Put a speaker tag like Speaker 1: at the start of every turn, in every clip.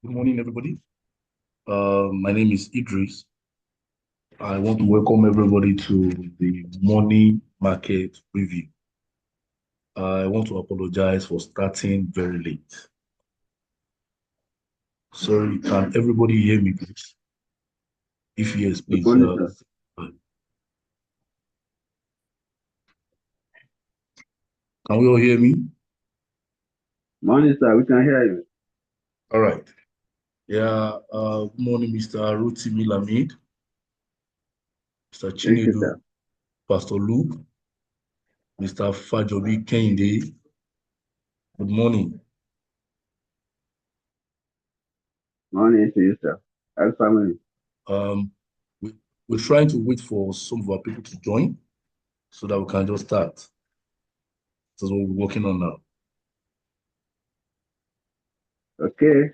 Speaker 1: Good morning, everybody. My name is Idris. I want to welcome everybody to the morning market review. I want to apologize for starting very late. Sorry, can everybody hear me, please? If yes,
Speaker 2: Good
Speaker 1: please.
Speaker 2: morning, sir.
Speaker 1: Can we all hear me?
Speaker 2: Morning, sir. We can hear you.
Speaker 1: All right. Yeah. Good morning, Mr. Rotimi Lamid, Mr.
Speaker 2: Thank you,
Speaker 1: Chinedu,
Speaker 2: sir.
Speaker 1: Pastor Luke, Mr. Fajobi Kende. Good morning.
Speaker 2: Morning to you, sir. How's family?
Speaker 1: Um, we, we're trying to wait for some of our people to join so that we can just start. That's what we're working on now.
Speaker 2: Okay.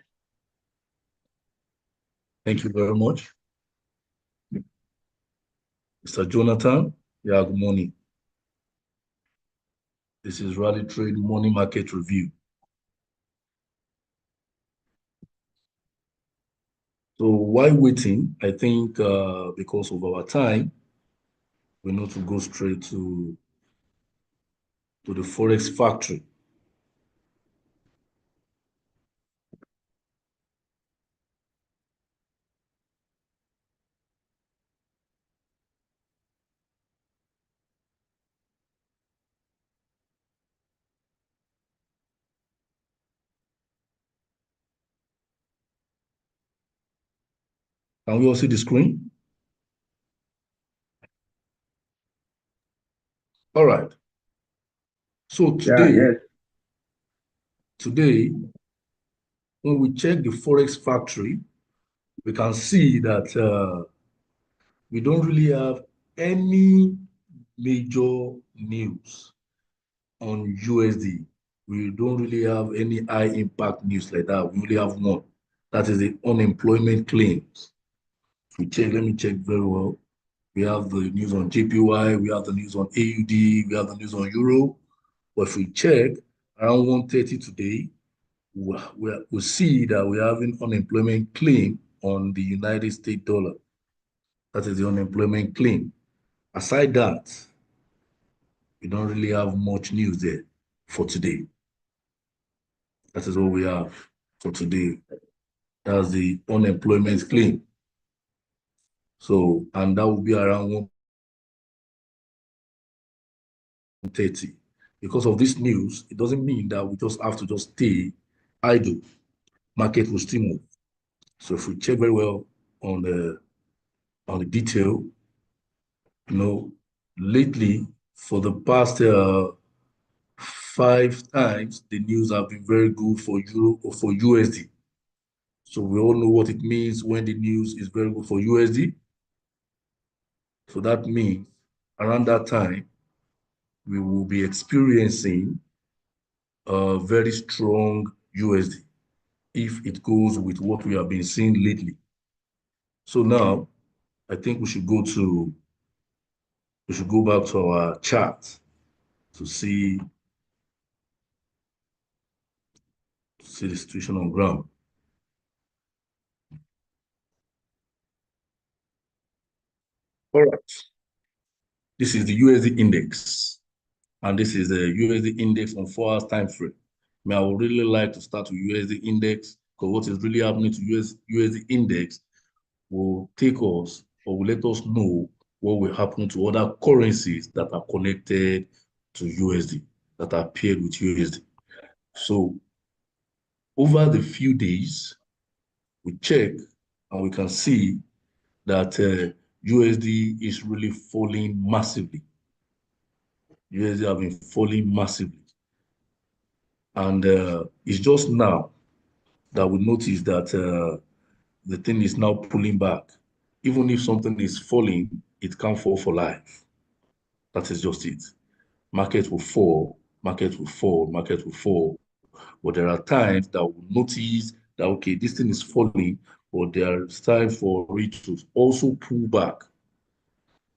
Speaker 1: Thank you very much. Mr. Jonathan, yeah, good morning. This is Rally Trade Money Market Review. So while waiting, I think because of our time, we need to go straight to the Forex factory. Can we all see the screen? All right. So
Speaker 2: Yeah,
Speaker 1: today,
Speaker 2: yes.
Speaker 1: today, when we check the Forex factory, we can see that we don't really have any major news on USD. We don't really have any high impact news like that. We only have one. That is the unemployment claims. If we check, let me check very well. We have the news on JPY, we have the news on AUD, we have the news on Euro. But if we check around 1:30 today, we'll see that we're having unemployment claim on the United States dollar. That is the unemployment claim. Aside that, we don't really have much news there for today. That is what we have for today. That's the unemployment claim. So, and that will be around 1:30. Because of this news, it doesn't mean that we just have to just stay idle. Market will still move. So if we check very well on the detail, lately for the past 5 times, the news have been very good for Euro or for USD. So we all know what it means when the news is very good for USD. So that means around that time, we will be experiencing a very strong USD if it goes with what we have been seeing lately. So now I think we should go back to our chart to see the situation on ground. All right. This is the USD index, and this is the USD index on 4 hours time frame. I would really like to start with USD index because what is really happening to USD index will take us or will let us know what will happen to other currencies that are connected to USD, that are paired with USD. So over the few days, we check and we can see that USD is really falling massively. USD have been falling massively. And it's just now that we notice that the thing is now pulling back. Even if something is falling, it can't fall for life. That is just it. Market will fall, market will fall, market will fall. But there are times that we notice that, okay, this thing is falling, but there's time for it to also pull back.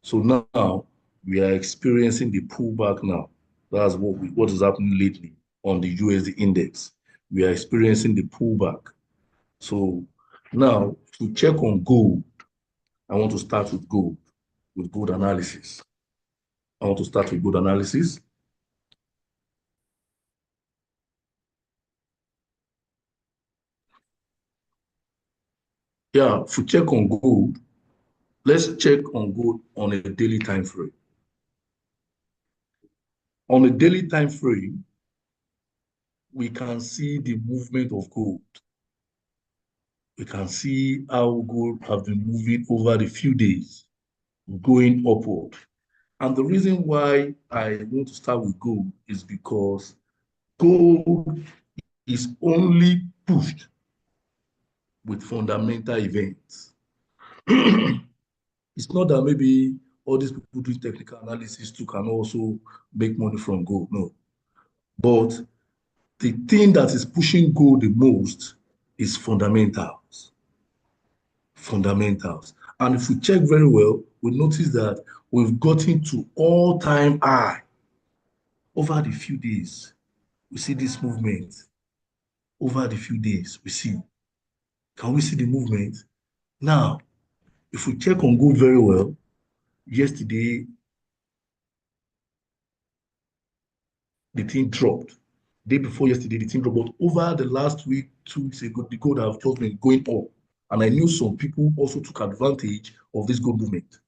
Speaker 1: So now we are experiencing the pullback now. That's what is happening lately on the USD index. We are experiencing the pullback. So now to check on gold, I want to start with gold analysis. I want to start with gold analysis. Yeah, to check on gold, let's check on gold on a daily time frame. On a daily time frame, we can see the movement of gold. We can see how gold have been moving over the few days, going upward. And the reason why I want to start with gold is because gold is only pushed with fundamental events. It's not that maybe all these people doing technical analysis too can also make money from gold. No. But the thing that is pushing gold the most is fundamentals. Fundamentals. And if we check very well, we notice that we've gotten to all-time high over the few days. We see this movement over the few days. We see. Can we see the movement? Now, if we check on gold very well, yesterday the thing dropped. Day before yesterday, the thing dropped. But over the last week, 2 weeks ago, the gold have just been going up. And I knew some people also took advantage of this gold movement.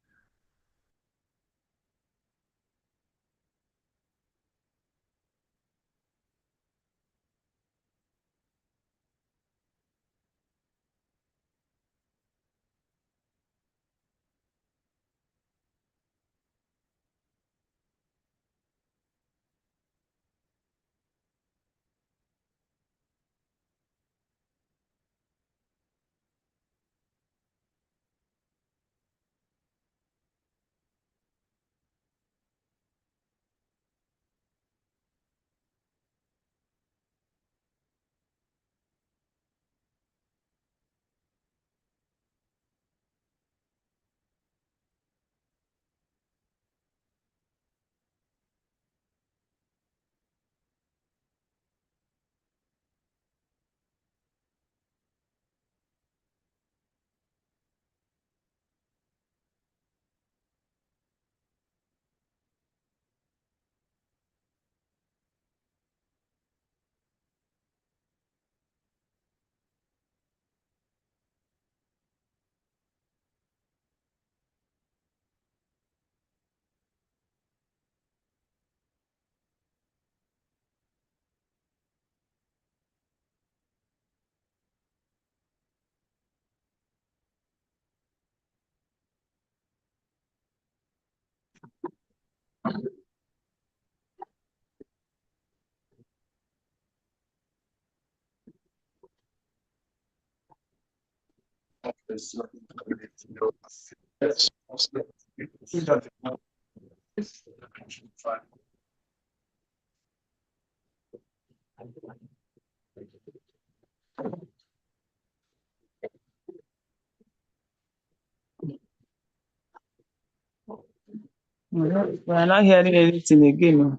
Speaker 3: We're not hearing anything again.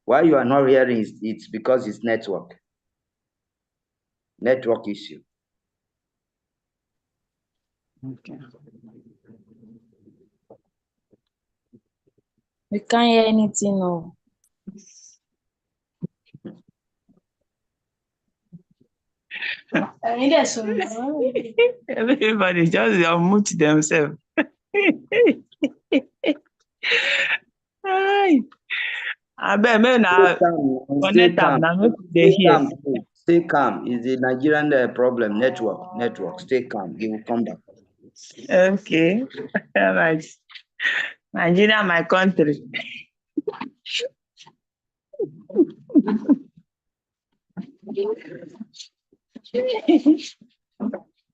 Speaker 4: Why you are not hearing it's because it's network issue.
Speaker 3: Okay.
Speaker 5: We can't hear anything. No.
Speaker 3: Everybody just unmute themselves. I bet men are connect them now. Make they hear.
Speaker 4: Stay calm. Is the Nigerian problem? Network. Stay calm. He will come back.
Speaker 3: Okay. All right. Nigeria, my country.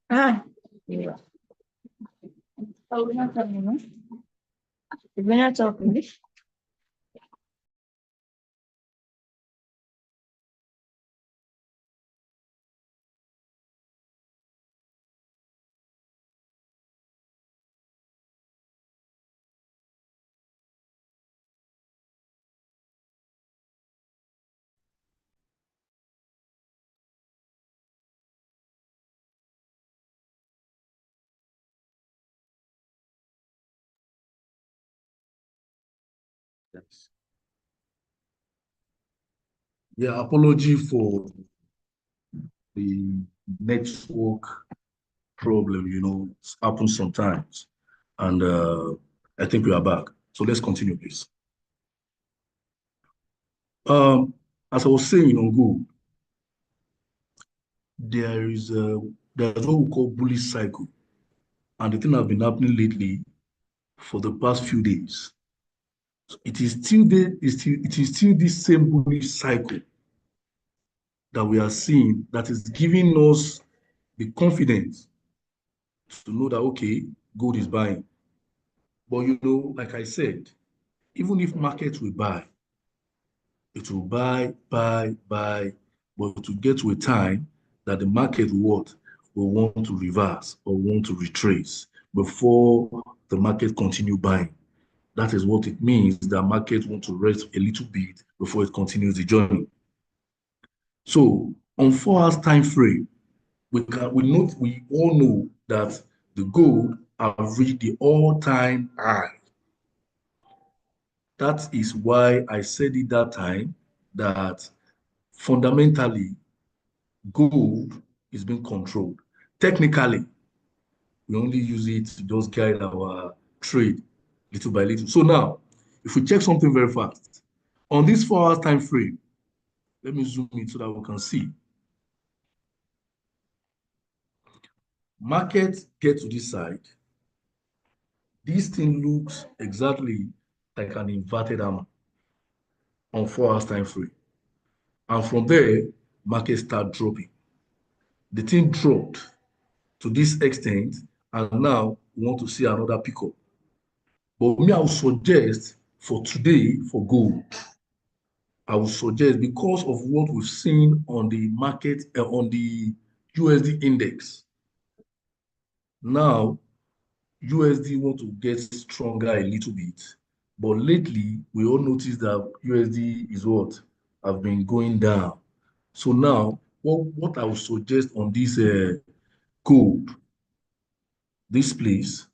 Speaker 3: Ah. Oh, we're not talking, no? We're not talking.
Speaker 1: Thanks. Yeah, apology for the network problem, it happens sometimes. And I think we are back. So let's continue, please. As I was saying on gold, there's what we call bullish cycle. And the thing has been happening lately for the past few days. So it is still this same bullish cycle that we are seeing that is giving us the confidence to know that, okay, gold is buying. But like I said, even if markets will buy, it will buy, but to get to a time that the market will want to reverse or want to retrace before the market continue buying. That is what it means. The market want to rest a little bit before it continues the journey. So on 4 hours time frame, we all know that the gold have reached the all-time high. That is why I said it that time that fundamentally gold is being controlled. Technically, we only use it to just guide our trade little by little. So now, if we check something very fast, on this 4 hours time frame, let me zoom in so that we can see. Market get to this side. This thing looks exactly like an inverted hammer on 4 hours time frame. And from there, market start dropping. The thing dropped to this extent, and now we want to see another pickup. But me, I would suggest for today, for gold, I would suggest because of what we've seen on the market, on the USD index. Now, USD want to get stronger a little bit. But lately, we all noticed that USD is what? Have been going down. So now, what I would suggest on this gold, this place,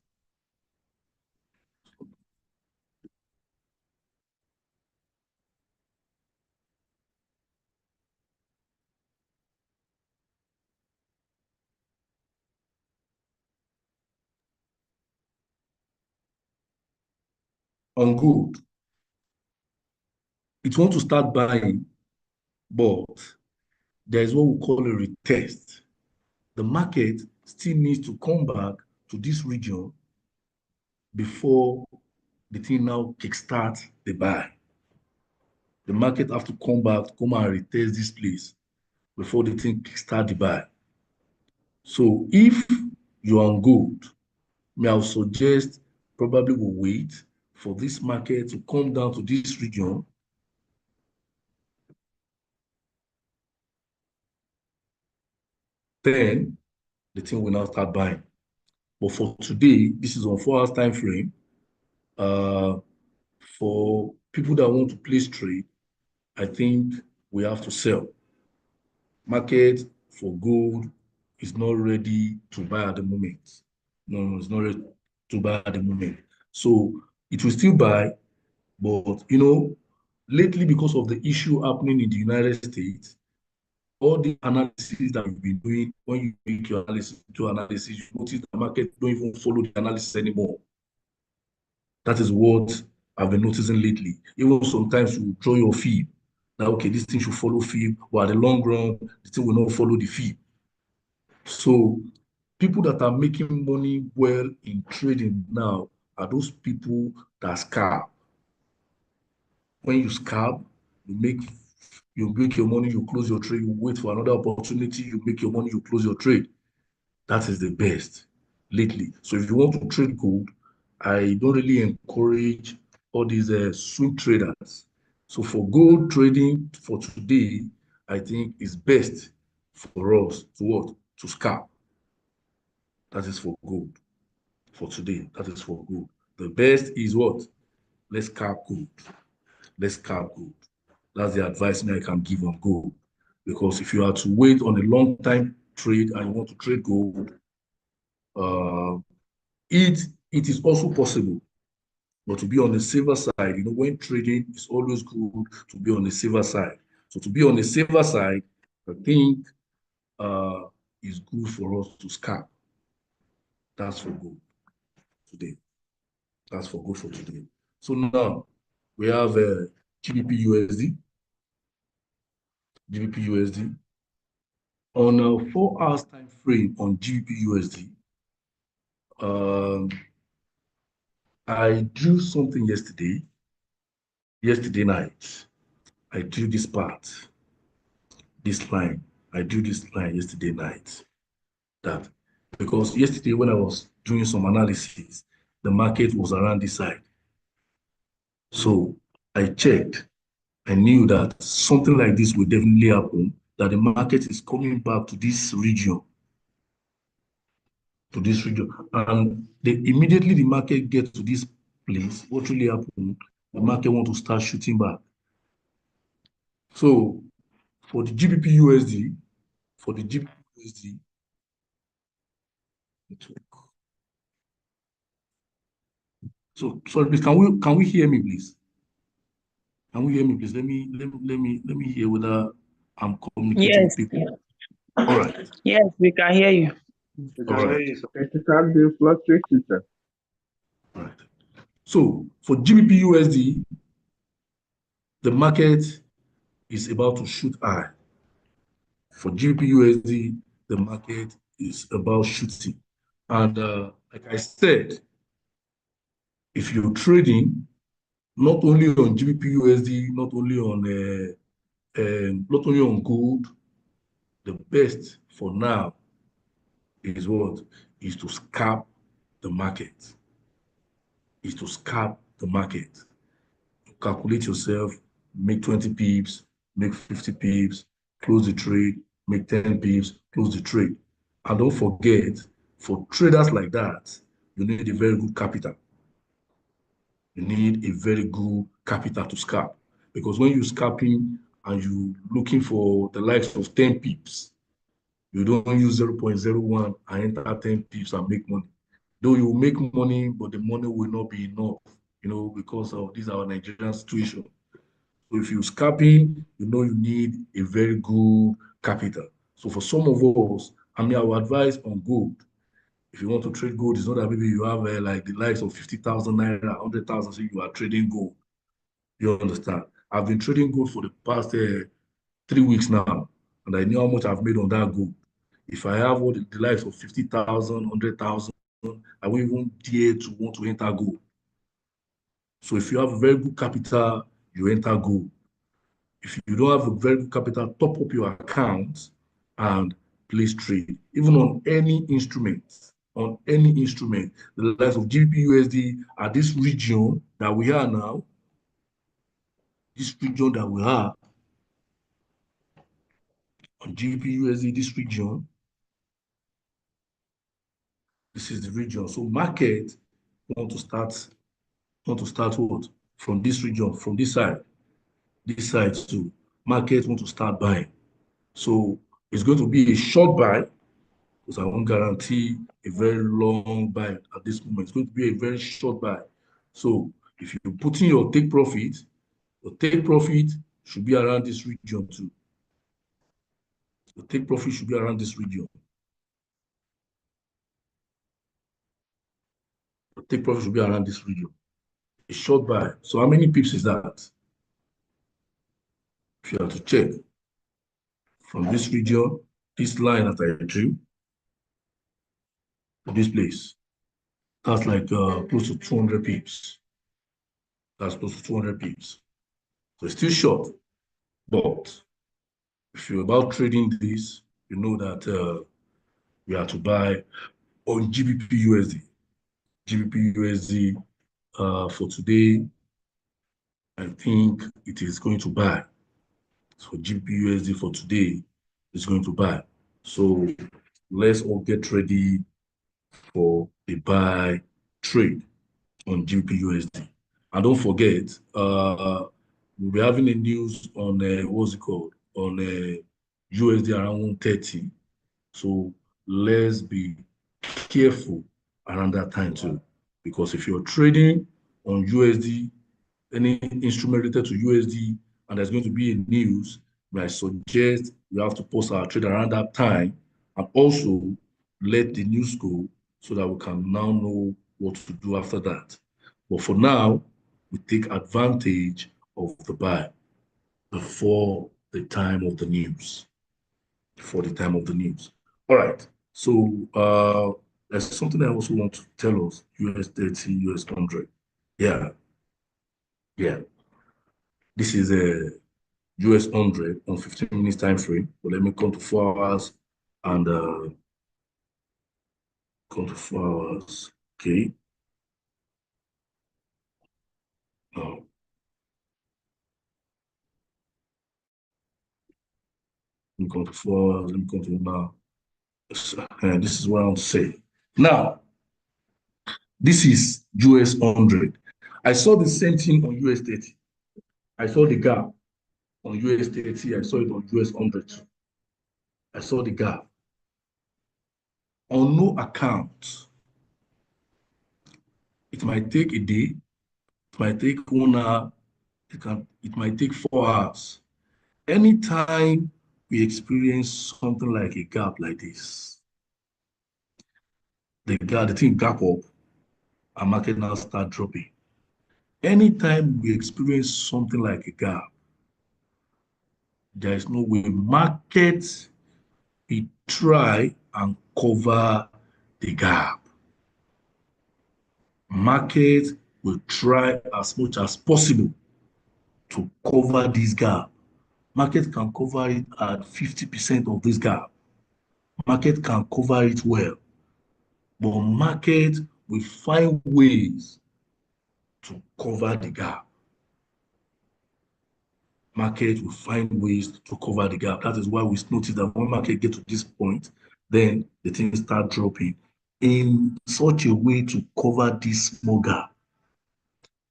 Speaker 1: on gold, it wants to start buying, but there is what we call a retest. The market still needs to come back to this region before the thing now kickstart the buy. The market have to come back, come and retest this place before the thing kickstart the buy. So if you're on gold, I would suggest probably we'll wait for this market to come down to this region. Then the thing will now start buying. But for today, this is on 4 hours time frame. For people that want to place trade, I think we have to sell. Market for gold is not ready to buy at the moment. No, it's not ready to buy at the moment. So it will still buy, but lately because of the issue happening in the United States, all the analysis that you've been doing, when you make your analysis, you notice the market don't even follow the analysis anymore. That is what I've been noticing lately. Even sometimes you draw your fee that, okay, this thing should follow fee, but at the long run, the thing will not follow the fee. So people that are making money well in trading now are those people that scalp. When you scalp, you make your money, you close your trade, you wait for another opportunity, you make your money, you close your trade. That is the best lately. So if you want to trade gold, I don't really encourage all these swing traders. So for gold trading for today, I think is best for us to what? To scalp. That is for gold. For today, that is for gold. The best is what? Let's scalp gold. Let's scalp gold. That's the advice I can give on gold. Because if you are to wait on a long time trade and you want to trade gold, it is also possible But to be on the safer side, when trading, it's always good to be on the safer side. So to be on the safer side, I think is good for us to scalp. That's for good today. That's for good for today. So now we have GBP USD. GBP USD. On a 4 hours time frame on GBP USD, I drew something yesterday night. I drew this part, this line. I drew this line yesterday night. That because yesterday when I was doing some analysis, the market was around this side. So I checked. I knew that something like this would definitely happen, that the market is coming back to this region. And immediately the market gets to this place, what really happened? The market want to start shooting back. So for the GBP USD, so sorry, please, can we hear me, please? Can we hear me, please? Let me hear whether I'm communicating with people. All right.
Speaker 3: Yes, we can hear you.
Speaker 1: All right.
Speaker 2: It can be fluctuating, sir.
Speaker 1: All right. So for GBP USD, the market is about to shoot high. For GBP USD, the market is about shooting. And like I said, if you're trading, not only on GBP USD, not only on gold, the best for now is what? Is to scalp the market. Is to scalp the market. Calculate yourself, make 20 pips, make 50 pips, close the trade, make 10 pips, close the trade. And don't forget, for traders like that, you need a very good capital. You need a very good capital to scalp. Because when you're scalping and you're looking for the likes of 10 pips, you don't use 0.01 and enter 10 pips and make money. Though you will make money, but the money will not be enough, because of this our Nigerian situation. So if you're scalping, you need a very good capital. So for some of us, our advice on gold, if you want to trade gold, it's not that maybe you have like the likes of 50,000 naira, 100,000, so you are trading gold. You understand? I've been trading gold for the past 3 weeks now, and I know how much I've made on that gold. If I have the likes of 50,000, 100,000, I won't even dare to want to enter gold. So if you have a very good capital, you enter gold. If you don't have a very good capital, top up your account and place trade. Even on any instrument, the likes of GBP USD at this region that we are now, on GBP USD, this region, this is the region. So market want to start what? From this region, from this side too. Market want to start buying. So it's going to be a short buy, because I won't guarantee a very long buy at this moment. It's going to be a very short buy. So if you put in your take profit should be around this region too. The take profit should be around this region. The take profit should be around this region. A short buy. So how many pips is that? If you have to check from this region, this line that I drew, to this place, that's like close to 200 pips. That's close to 200 pips. So it's still short. But if you're about trading this, you know that you have to buy on GBP USD. GBP USD for today, I think it is going to buy. So GBP USD for today is going to buy. So let's all get ready for a buy trade on GBP USD. And don't forget, we'll be having a news on what's it called? On USD around 130. So let's be careful around that time too. Because if you're trading on USD, any instrument related to USD, and there's going to be a news, I suggest we have to post our trade around that time and also let the news go so that we can now know what to do after that. But for now, we take advantage of the buy before the time of the news. Before the time of the news. All right. So there's something I also want to tell us. US 30, US 100. Yeah. This is a US 100 on 15 minutes time frame. But let me come to 4 hours and come to 4 hours. Okay. Now, let me come to 4 hours. Let me come to now. This is what I want to say. Now, this is US 100. I saw the same thing on US 30. I saw the gap on US 30. I saw it on US 100. I saw the gap. On no account, it might take a day, it might take 1 hour, it might take 4 hours. Anytime we experience something like a gap like this, the thing gap up, and market now start dropping. Anytime we experience something like a gap, there is no way market will try and cover the gap. Market will try as much as possible to cover this gap. Market can cover it at 50% of this gap. Market can cover it well, but market will find ways to cover the gap. Market will find ways to cover the gap. That is why we notice that when market get to this point, then the things start dropping in such a way to cover this small gap.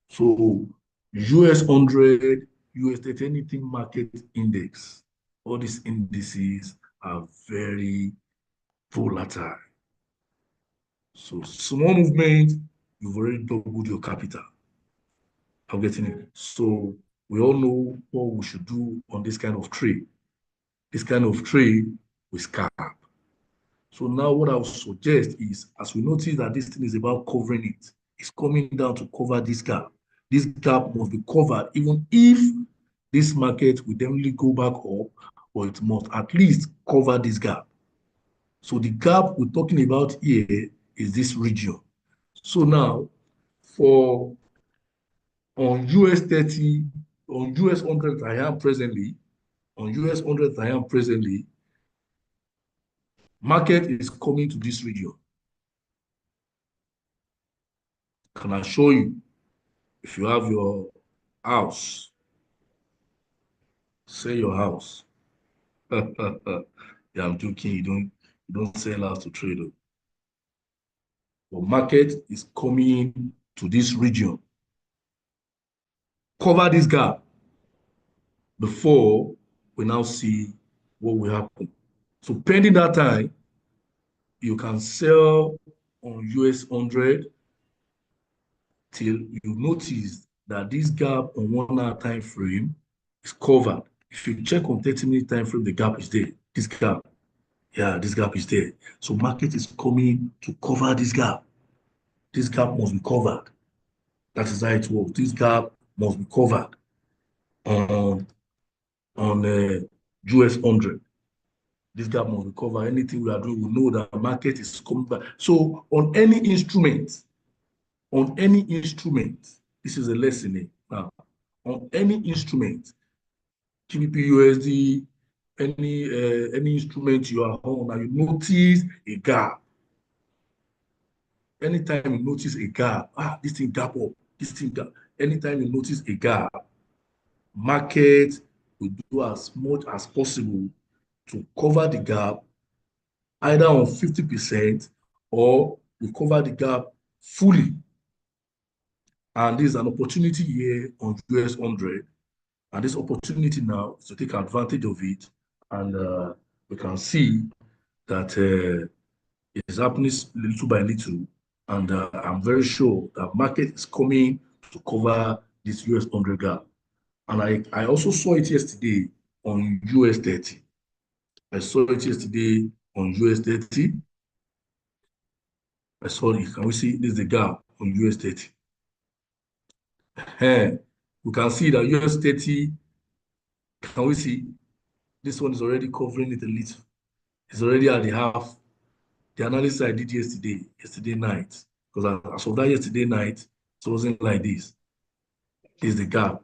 Speaker 1: So US 100, US 30, anything market index, all these indices are very volatile. So small movement, you've already doubled your capital. I'm getting it. So we all know what we should do on this kind of trade. This kind of trade with scalp. So now what I would suggest is, as we notice that this thing is about covering it, it's coming down to cover this gap. This gap must be covered, even if this market will definitely go back up, or it must at least cover this gap. So the gap we're talking about here is this region. So now, for on US 30, on US 100 I am presently, market is coming to this region. Can I show you? If you have your house, say your house. Yeah, I'm joking. You don't sell house to trade. But market is coming to this region. Cover this gap before we now see what will happen. So pending that time, you can sell on US 100 till you notice that this gap on 1 hour time frame is covered. If you check on 30-minute time frame, the gap is there. This gap, yeah, this gap is there. So market is coming to cover this gap. This gap must be covered. That is how it works. This gap must be covered on US 100. This gap must be covered. Anything we are doing, we know that the market is coming back. So on any instrument, this is a lesson here. Now, on any instrument, GBP USD, any instrument you are on, and you notice a gap. Anytime you notice a gap, this thing gap up, this thing gap. Anytime you notice a gap, market will do as much as possible to cover the gap, either on 50% or we cover the gap fully. And there's an opportunity here on US 100. And this opportunity now is to take advantage of it. And we can see that it is happening little by little. And I'm very sure that market is coming to to cover this US 100 gap. And I also saw it yesterday on US 30. I saw it yesterday on US 30. I saw it. Can we see this is the gap on US 30? We can see that US 30. Can we see this one is already covering it a little? It's already at the half. The analysis I did yesterday night, because as of that yesterday night, it wasn't like this. There's the gap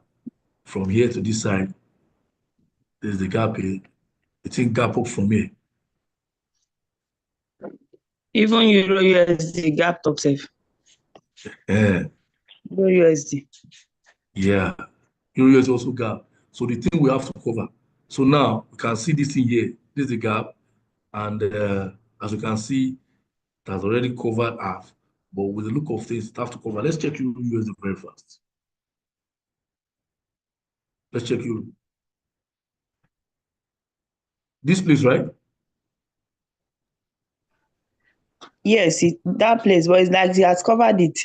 Speaker 1: from here to this side. There's the gap here. It's in gap up from here.
Speaker 3: Even Euro USD gap top safe.
Speaker 1: Yeah.
Speaker 3: Euro USD.
Speaker 1: Yeah. Euro USD also gap. So the thing we have to cover. So now we can see this thing here. This is the gap. And as you can see, it has already covered half. But with the look of things, it has to cover. Let's check Euro USD very fast. Let's check Euro. This place, right?
Speaker 3: Yes, that place, but it's like he has covered it.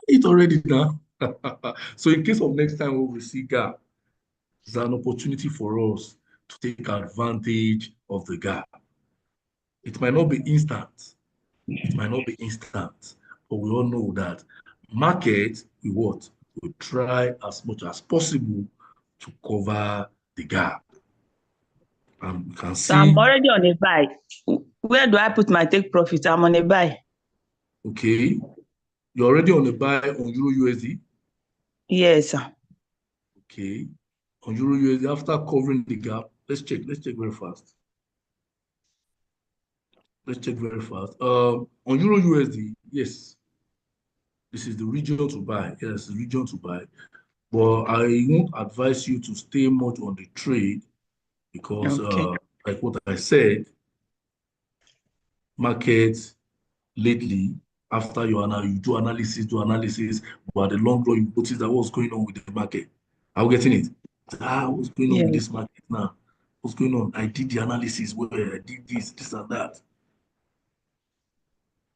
Speaker 1: It already now. So in case of next time when we see gap, it's an opportunity for us to take advantage of the gap. It might not be instant. It might not be instant, but we all know that market will try as much as possible to cover the gap. And you can see.
Speaker 3: So I'm already on a buy. Where do I put my take profit? I'm on a buy.
Speaker 1: Okay. You're already on a buy on Euro USD?
Speaker 3: Yes, sir.
Speaker 1: Okay. On Euro USD, after covering the gap, let's check very fast. Let's check very fast. On Euro USD, yes. This is the region to buy. Yes, the region to buy. But I won't advise you to stay much on the trade because, like what I said, markets lately, after you do analysis, but the long run, you notice that what's going on with the market. Are we getting it? What's going on with this market now? What's going on? I did the analysis where I did this and that.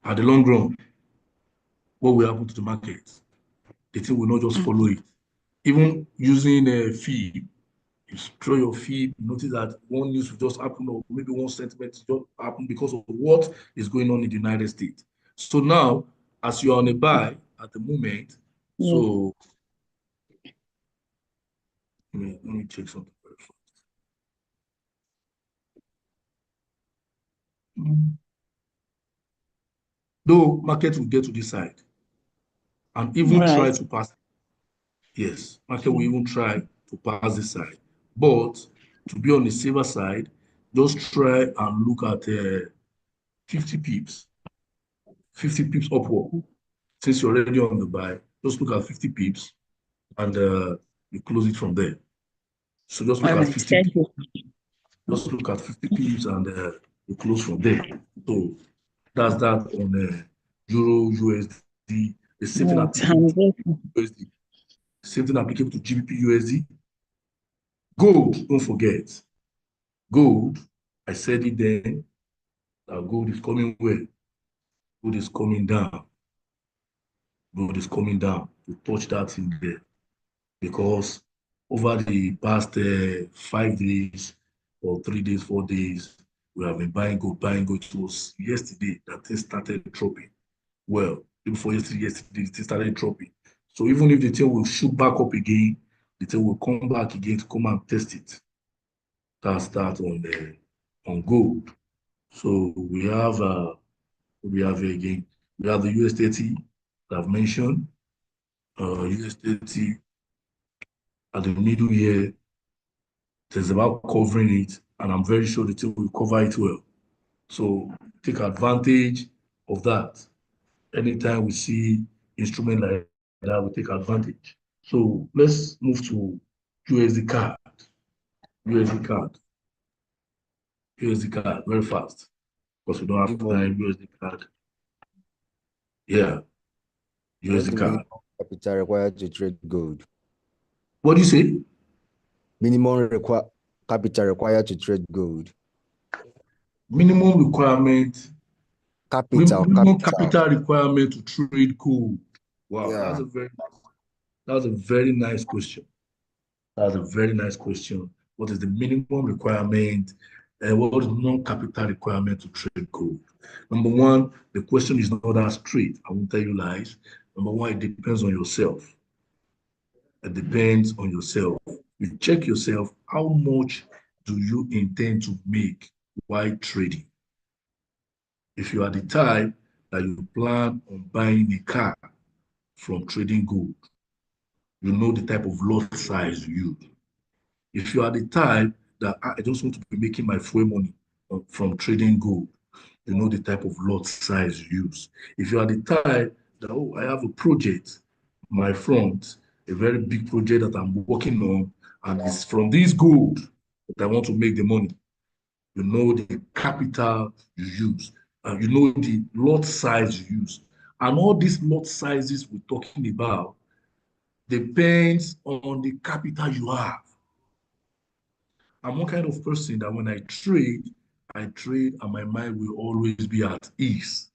Speaker 1: At the long run, what will happen to the market? The thing will not just follow it. Even using a fee, you throw your fee, you notice that one news will just happen, or maybe one sentiment just happen because of what is going on in the United States. So now, as you're on a buy at the moment, so let me check something very fast. Though market will get to this side and even try to pass. Yes, market will even try to pass this side. But to be on the safer side, just try and look at 50 pips. 50 pips upward. Since you're already on the buy, just look at 50 pips and you close it from there. So just look at 50 pips. Just look at 50 pips and you close from there. So that's that on Euro USD. The same thing applicable to USD. Same thing applicable to GBP USD. Gold, don't forget. Gold, I said it then, that gold is coming where? Gold is coming down. Gold is coming down. To touch that in there. Because over the past 5 days or 3 days, 4 days, we have been buying gold. It was yesterday that things started dropping. Well, before yesterday it started dropping. So even if the thing will shoot back up again, the thing will come back again to come and test it. That's that on gold. So we have again, we have the US 30 that I've mentioned. US 30 at the middle here, it's about covering it, and I'm very sure the thing will cover it well. So take advantage of that. Anytime we see instrument like that, we take advantage. So let's move to USD card. USD card very fast because we don't have time. USD card. Yeah. USD card.
Speaker 6: Capital required to trade gold.
Speaker 1: What do you say?
Speaker 6: Minimum capital required to trade gold.
Speaker 1: Minimum requirement.
Speaker 6: Capital
Speaker 1: capital requirement to trade gold. Wow,
Speaker 6: yeah.
Speaker 1: that's a very That's a very nice question. That's a very nice question. What is the minimum requirement? What is non-capital requirement to trade gold? Number one, the question is not that straight. I won't tell you lies. Number one, it depends on yourself. It depends on yourself. You check yourself, how much do you intend to make while trading? If you are the type that you plan on buying a car from trading gold, you know the type of lot size you use. If you are the type that I just want to be making my fuel money from trading gold, you know the type of lot size you use. If you are the type that, oh, I have a project, my front, a very big project that I'm working on, and it's from this gold that I want to make the money, you know the capital you use, you know the lot size you use. And all these lot sizes we're talking about depends on the capital you have. I'm one kind of person that when I trade and my mind will always be at ease.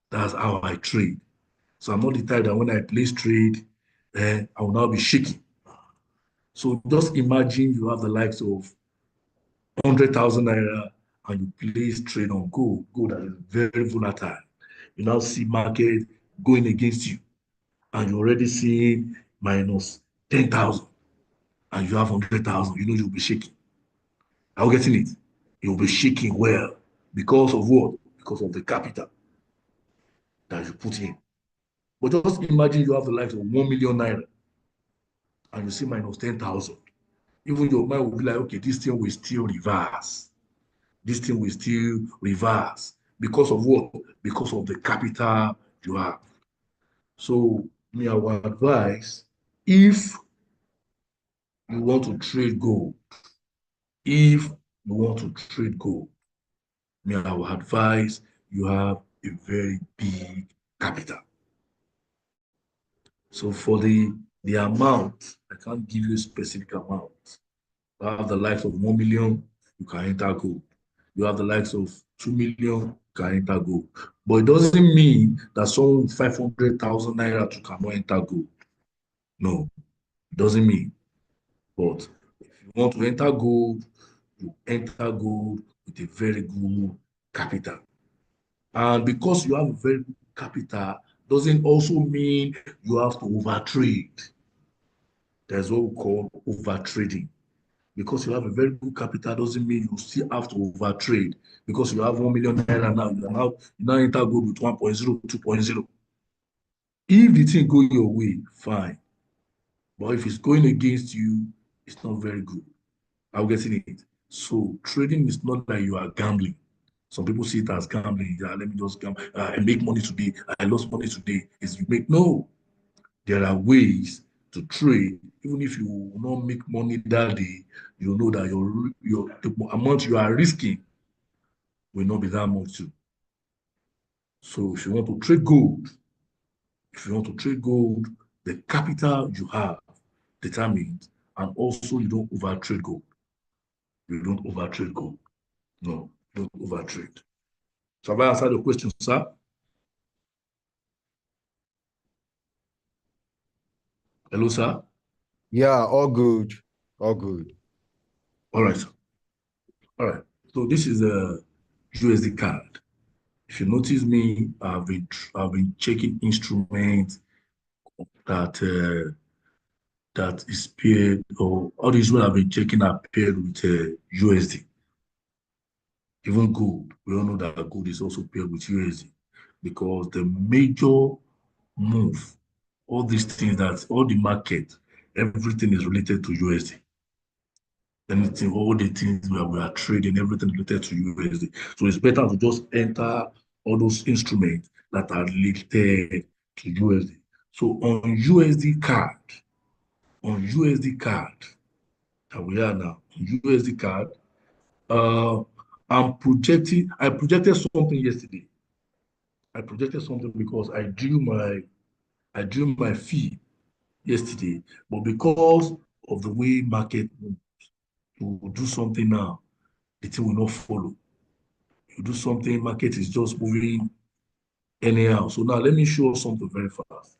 Speaker 1: That's how I trade. So I'm not the type that when I place trade, I will now be shaking. So just imagine you have the likes of 100,000 naira and you place trade on gold. Gold that is very volatile. You now see market going against you and you're already seeing minus 10,000 and you have 100,000, you know you'll be shaking. Are you getting it? You'll be shaking well because of what? Because of the capital that you put in. But just imagine you have the likes of 1 million naira and you see minus 10,000. Even your mind will be like, okay, this thing will still reverse. This thing will still reverse. Because of what? Because of the capital you have. So, me, I would advise, if you want to trade gold, if you want to trade gold, me, I would advise you have a very big capital. So for the amount, I can't give you a specific amount. You have the likes of 1 million, you can enter gold. You have the likes of 2 million, you can enter gold. But it doesn't mean that someone with 500,000 naira cannot enter gold. No, it doesn't mean. But if you want to enter gold, you enter gold with a very good capital. And because you have a very good capital, doesn't also mean you have to overtrade. There's what we call overtrading. Because you have a very good capital doesn't mean you still have to overtrade. Because you have 1 million naira now, you now enter gold with 1.0, 2.0. If the thing go your way, fine. But if it's going against you, it's not very good. I'm getting it. So trading is not that you are gambling. Some people see it as gambling. Yeah, let me just gamble. I make money today. I lost money today. Is you make no. There are ways to trade. Even if you will not make money that day, you know that the amount you are risking will not be that much too. So if you want to trade gold, the capital you have determines, and also you don't overtrade gold. You don't overtrade gold. No, don't overtrade. So have I answered your question, sir? Hello, sir.
Speaker 6: Yeah, all good. All good.
Speaker 1: All right. All right. So this is a USD card. If you notice me, I've been checking instruments that is paired, or all these ones I've been checking are paired with USD. Even gold, we all know that gold is also paired with USD because the major move, all these things that all the market, everything is related to USD. Anything, all the things where we are trading, everything related to USD. So it's better to just enter all those instruments that are related to USD. So on USD card that we are now, USD card, I projected something yesterday. I projected something because I drew my fee yesterday, but because of the way market moves, to do something now, the thing will not follow. You do something, market is just moving anyhow. So now let me show something very fast.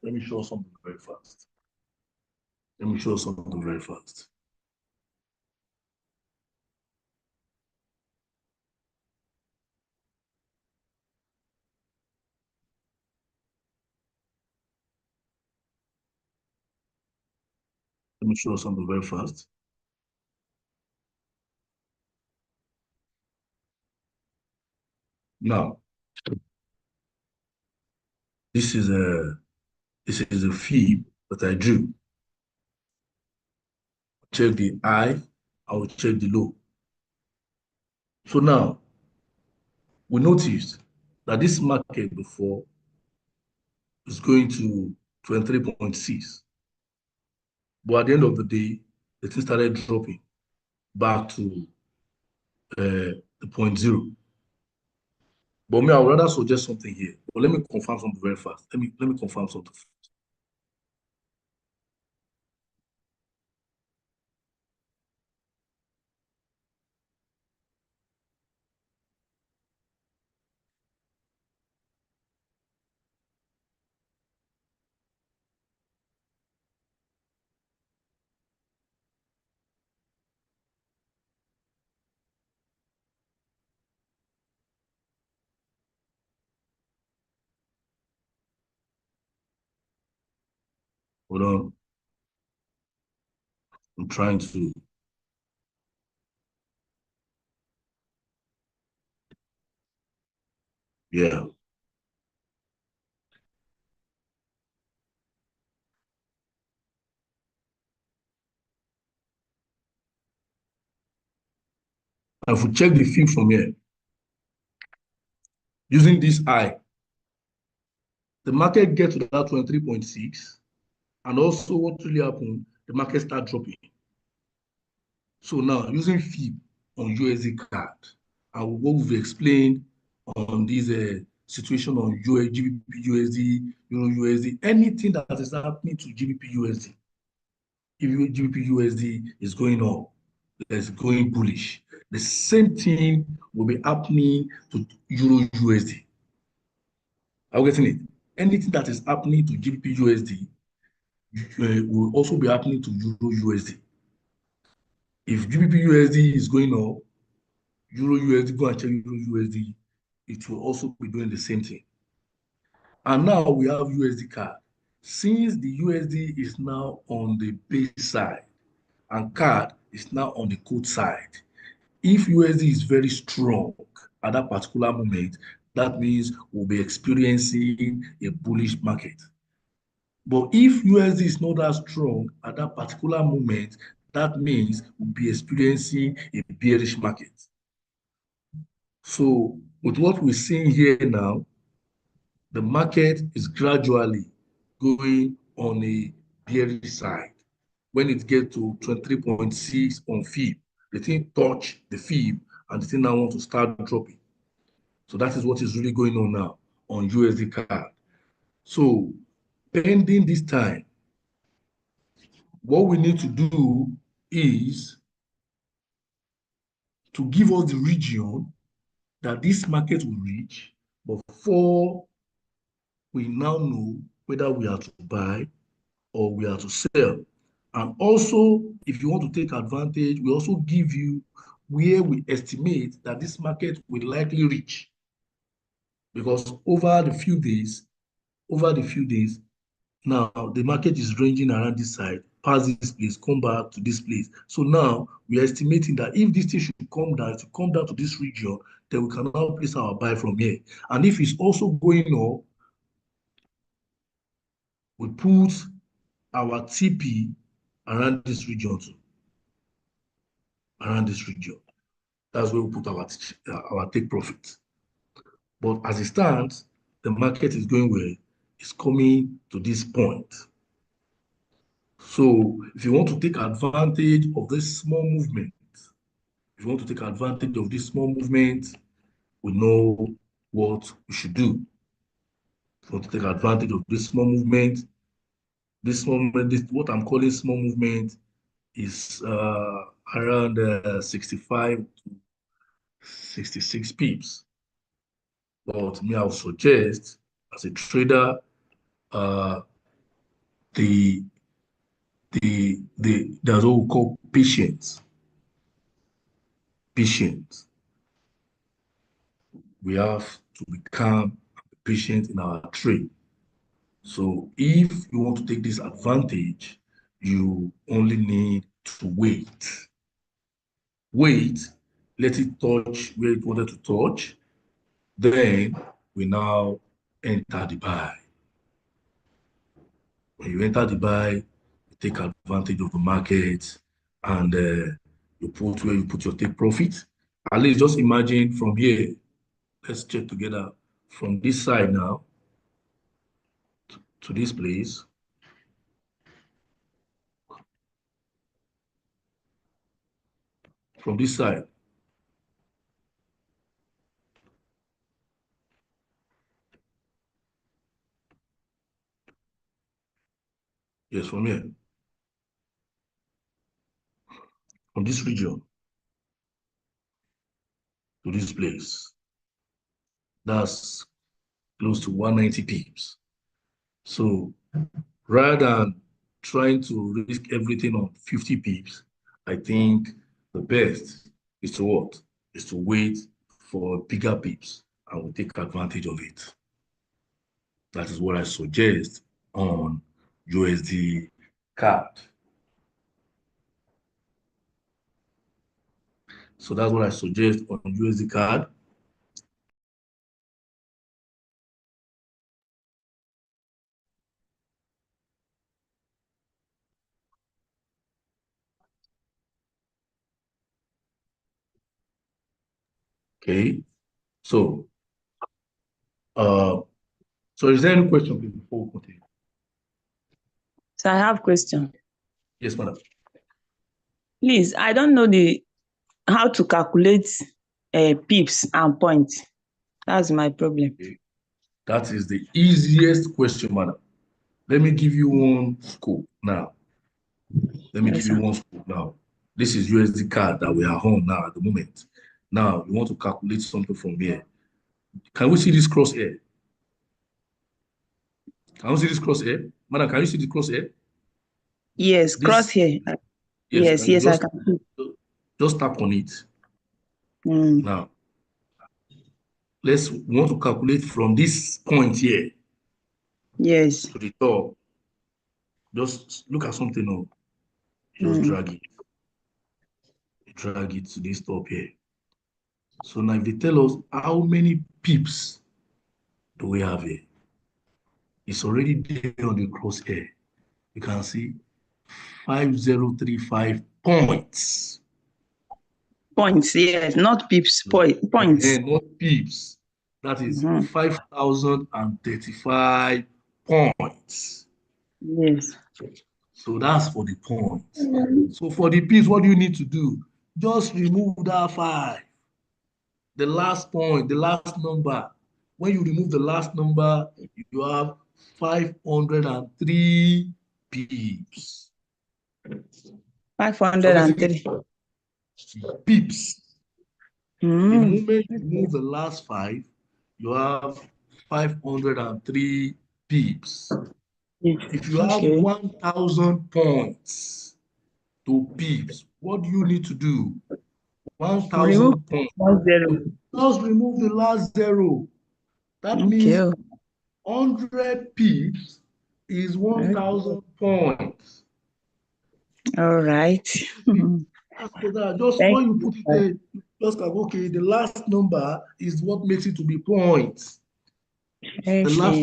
Speaker 1: Let me show something very fast. Let me show something very fast. Now, this is a fib that I drew. Check the high, I will check the low. So now, we noticed that this market before is going to 23.6. But at the end of the day, the thing started dropping back to the 0.0. But me, I would rather suggest something here. But let me confirm something very fast. Let me confirm something. Hold on. I'm trying to. Yeah. And if we check the fib from here, using this eye, the market gets to that 23.6. And also what really happened, the market start dropping. So now using fib on USD card, and what we've explained on this situation on GBP USD, Euro USD, anything that is happening to GBP USD, if GBP USD is going up, it's going bullish. The same thing will be happening to Euro USD. Are you getting it? Anything that is happening to GBP USD will also be happening to Euro USD. If GBP USD is going up, Euro USD, go and check Euro USD, it will also be doing the same thing. And now we have USD CAD. Since the USD is now on the base side and CAD is now on the code side, if USD is very strong at that particular moment, that means we'll be experiencing a bullish market. But if USD is not that strong at that particular moment, that means we'll be experiencing a bearish market. So with what we're seeing here now, the market is gradually going on a bearish side. When it gets to 23.6 on fib, the thing touch the fib and the thing now want to start dropping. So that is what is really going on now on USD CAD. So pending this time, what we need to do is to give us the region that this market will reach before we now know whether we are to buy or we are to sell. And also, if you want to take advantage, we also give you where we estimate that this market will likely reach. Because over the few days, now the market is ranging around this side, pass this place, come back to this place. So now we are estimating that if this thing should come down, to come down to this region, then we can now place our buy from here. And if it's also going up, we put our TP around this region too. Around this region. That's where we put our take profit. But as it stands, the market is going where it's coming to this point. So if you want to take advantage of this small movement, we know what we should do. If you want to take advantage of this small movement, what I'm calling small movement is around 65 to 66 pips. But me, I would suggest as a trader, the there's what we call patience. Patience. We have to become patient in our trade. So if you want to take this advantage, you only need to wait. Wait, let it touch where it wanted to touch. Then we now enter the buy. When you enter the buy, you take advantage of the market and you put where you put your take profit. At least just imagine from here. Let's check together from this side now to this place. From this side. Yes, from here. From this region to this place. That's close to 190 pips. So rather than trying to risk everything on 50 pips, I think the best is to what? Is to wait for bigger pips and we take advantage of it. That is what I suggest on USD CAD. So that's what I suggest on USD CAD. Okay. So is there any question before we continue?
Speaker 3: So I have a question.
Speaker 1: Yes, madam.
Speaker 3: Please, I don't know how to calculate pips and points. That's my problem.
Speaker 1: Okay. That is the easiest question, madam. Let me give you one scope now. This is USD CAD that we are on now at the moment. Now, you want to calculate something from here. Can we see this crosshair? Can we see this crosshair? Madam, can you see the crosshair?
Speaker 3: Yes, crosshair. Yes, I can see.
Speaker 1: Just tap on it. Now, we want to calculate from this point here.
Speaker 3: Yes.
Speaker 1: To the top. Just look at something now. Just drag it. Drag it to this top here. So now if they tell us how many pips do we have here, it's already there on the crosshair. You can see 5035 points.
Speaker 3: Points, yes, not pips, points.
Speaker 1: Not pips. That is 5,035 points.
Speaker 3: Yes.
Speaker 1: So that's for the points. So for the pips, what do you need to do? Just remove that 5. The last point, the last number. When you remove the last number, you have 503 pips.
Speaker 3: 503
Speaker 1: pips. The moment you remove the last 5, you have 503 pips. If you have 1,000 points to pips, what do you need to do? 1,000 points. Just remove the last 0. That means 100 pips is 1,000 points.
Speaker 3: All right.
Speaker 1: After that, just when you put it there, just like, okay, the last number is what makes it to be points. The last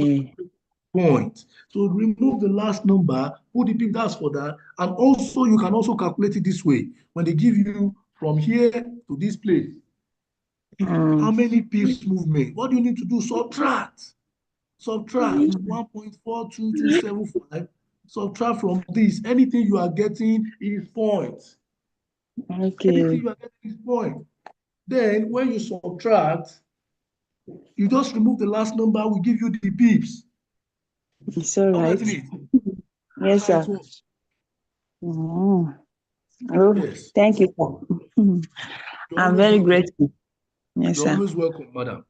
Speaker 1: point. So remove the last number, put the pip, that's for that. And also, you can also calculate it this way. When they give you from here to this place, how many pips movement? What do you need to do? Subtract. Subtract 1.42275. Subtract from this. Anything you are getting is points.
Speaker 3: Okay.
Speaker 1: Anything you are getting is point. Then when you subtract, you just remove the last number, we give you the pips.
Speaker 3: It's all right. Yes, sir. Oh, yes. Thank you. I'm very grateful. Yes,
Speaker 1: You're always welcome, madam.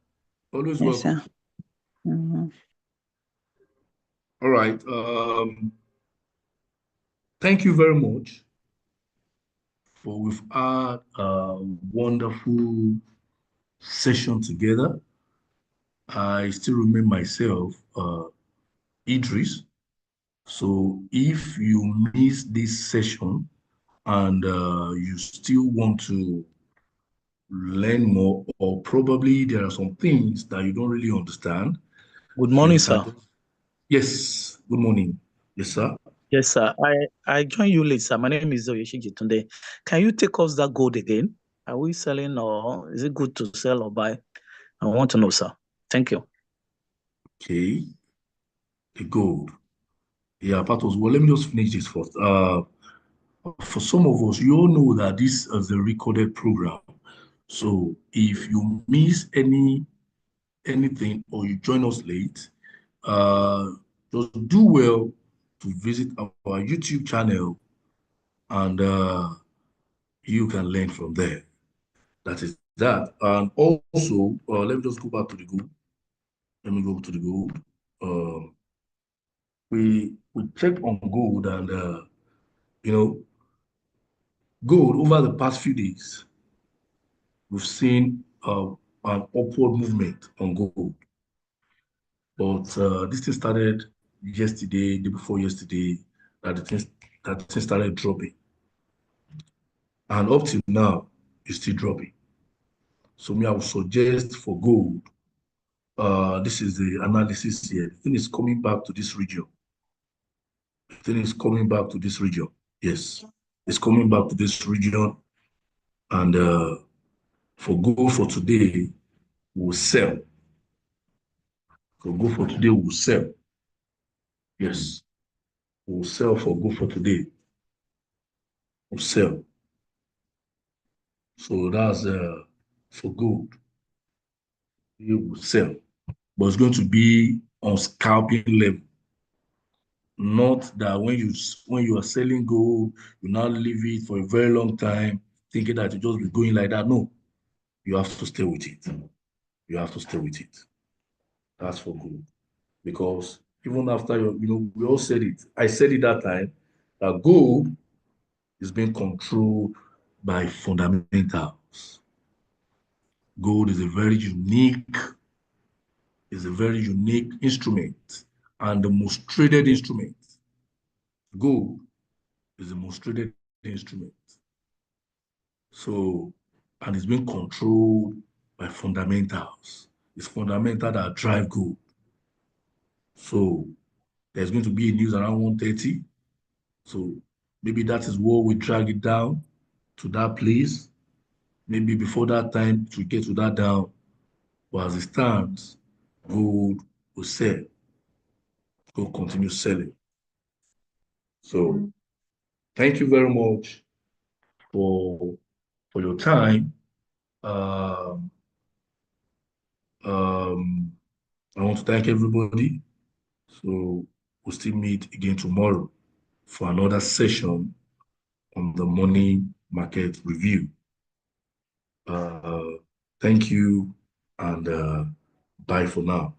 Speaker 1: Always welcome.
Speaker 3: Sir.
Speaker 1: All right. thank you very much. For we've had a wonderful session together. I still remain myself, Idris. So if you miss this session and you still want to learn more, or probably there are some things that you don't really understand.
Speaker 7: Good morning, sir.
Speaker 1: Yes, good morning. Yes, sir.
Speaker 7: Yes, sir. I joined you late, sir. My name is Oyeshiji Tunde. Can you take us that gold again? Are we selling, or is it good to sell or buy? I want to know, sir. Thank you.
Speaker 1: Okay. The gold. Yeah, Patos. Well, let me just finish this first. For some of us, you all know that this is a recorded program. So if you miss anything or you join us late, just do well to visit our YouTube channel, and you can learn from there. That is that. And also, let me just go back to the gold. Let me go to the gold. We checked on gold, and you know, gold over the past few days, we've seen an upward movement on gold. But this thing started yesterday, day before yesterday, that the thing started dropping. And up till now, it's still dropping. So me, I would suggest for gold, this is the analysis here. The thing is coming back to this region. The thing is coming back to this region. Yes, it's coming back to this region. And for gold for today, we'll sell. For gold for today, we'll sell. Yes, we'll sell for gold for today. We'll sell. So that's for gold. You will sell. But it's going to be on scalping level. Not that when you are selling gold, you now leave it for a very long time, thinking that you just be going like that. No, you have to stay with it. You have to stay with it. That's for gold. Because even after we all said it. I said it that time that gold is being controlled by fundamentals. Gold is a very unique instrument and the most traded instrument. Gold is the most traded instrument. So, and it's being controlled by fundamentals. It's fundamental that drive gold. So there's going to be a news around 1:30. So maybe that is where we drag it down to that place. Maybe before that time to get to that down. But as it stands, gold will sell. Gold continue selling. So thank you very much for your time. I want to thank everybody. So we'll still meet again tomorrow for another session on the money market review. Thank you, and bye for now.